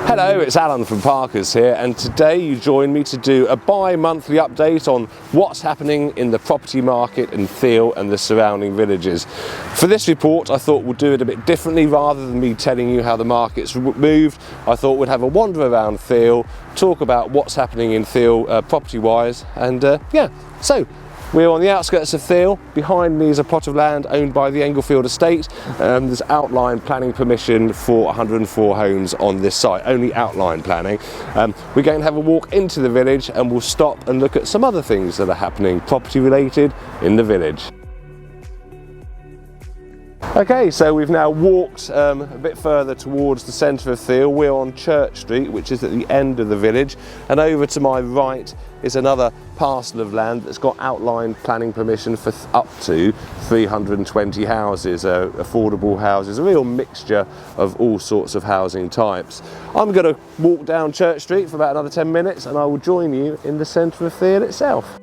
Hello, it's Alan from Parker's here, and today you join me to do a bi-monthly update on what's happening in the property market in Theale and the surrounding villages. For this report, I thought we'll do it a bit differently. Rather than me telling you how the market's moved, I thought we'd have a wander around Theale, talk about what's happening in Theale property-wise, and so we're on the outskirts of Theale. Behind me is a plot of land owned by the Englefield estate. There's outline planning permission for 104 homes on this site, only outline planning. We're going to have a walk into the village and we'll stop and look at some other things that are happening property related in the village. Okay, so we've now walked a bit further towards the centre of Theale. We're on Church Street, which is at the end of the village, and over to my right is another parcel of land that's got outline planning permission for up to 320 houses, affordable houses, a real mixture of all sorts of housing types. I'm going to walk down Church Street for about another 10 minutes and I will join you in the centre of Theale itself.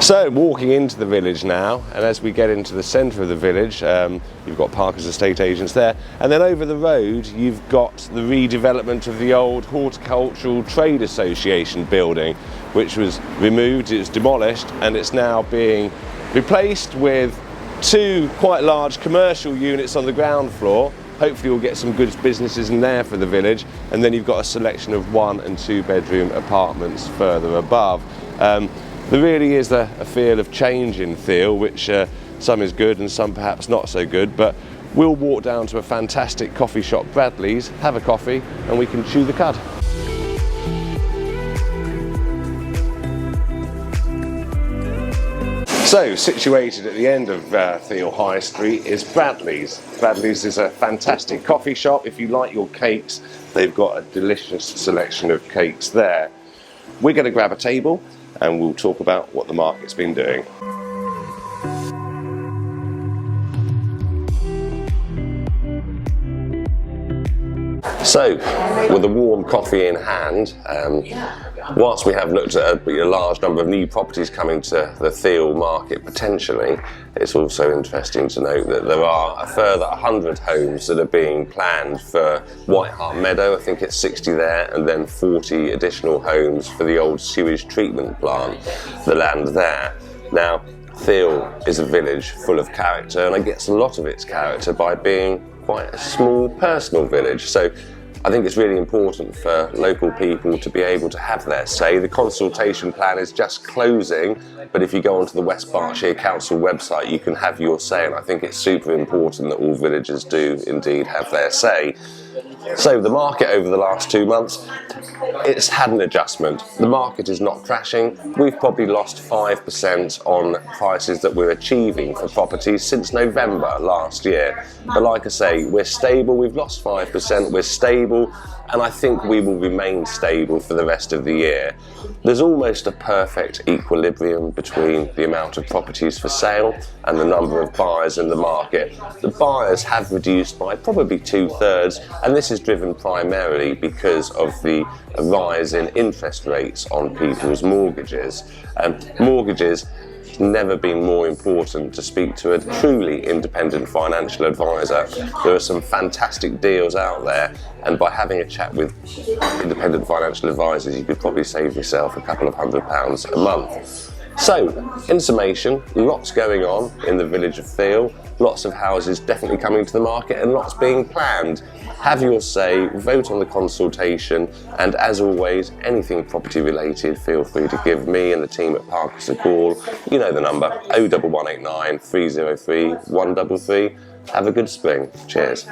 So, walking into the village now, and as we get into the centre of the village, you've got Parker's estate agents there, and then over the road you've got the redevelopment of the old Horticultural Trade Association building, which was removed, it was demolished, and it's now being replaced with two quite large commercial units on the ground floor. Hopefully we'll get some good businesses in there for the village, and then you've got a selection of 1- and 2-bedroom apartments further above. There really is a feel of change in Theale, which some is good and some perhaps not so good, but we'll walk down to a fantastic coffee shop, Bradley's, have a coffee, and we can chew the cud. So, situated at the end of Theale High Street is Bradley's. Bradley's is a fantastic coffee shop. If you like your cakes, they've got a delicious selection of cakes there. We're going to grab a table and we'll talk about what the market's been doing. So, with a warm coffee in hand, whilst we have looked at a large number of new properties coming to the Theale market potentially, it's also interesting to note that there are a further 100 homes that are being planned for White Hart Meadow. I think it's 60 there, and then 40 additional homes for the old sewage treatment plant, the land there. Now, Theale is a village full of character, and it gets a lot of its character by being quite a small personal village. So I think it's really important for local people to be able to have their say. The consultation plan is just closing, but if you go onto the West Berkshire Council website, you can have your say, and I think it's super important that all villagers do indeed have their say. So the market over the last 2 months, it's had an adjustment. The market is not crashing. We've probably lost 5% on prices that we're achieving for properties since November last year. But like I say, we're stable. We've lost 5%, we're stable, and I think we will remain stable for the rest of the year. There's almost a perfect equilibrium between the amount of properties for sale and the number of buyers in the market. The buyers have reduced by probably 2/3, and this is driven primarily because of the rise in interest rates on people's mortgages. Mortgages never been more important to speak to a truly independent financial advisor. There are some fantastic deals out there, and by having a chat with independent financial advisors, you could probably save yourself a couple of £100 a month. So, in summation, lots going on in the village of Theale, lots of houses definitely coming to the market and lots being planned. Have your say, vote on the consultation, and as always, anything property related, feel free to give me and the team at Parker's a call. You know the number, 01189 303 133. Have a good spring. Cheers.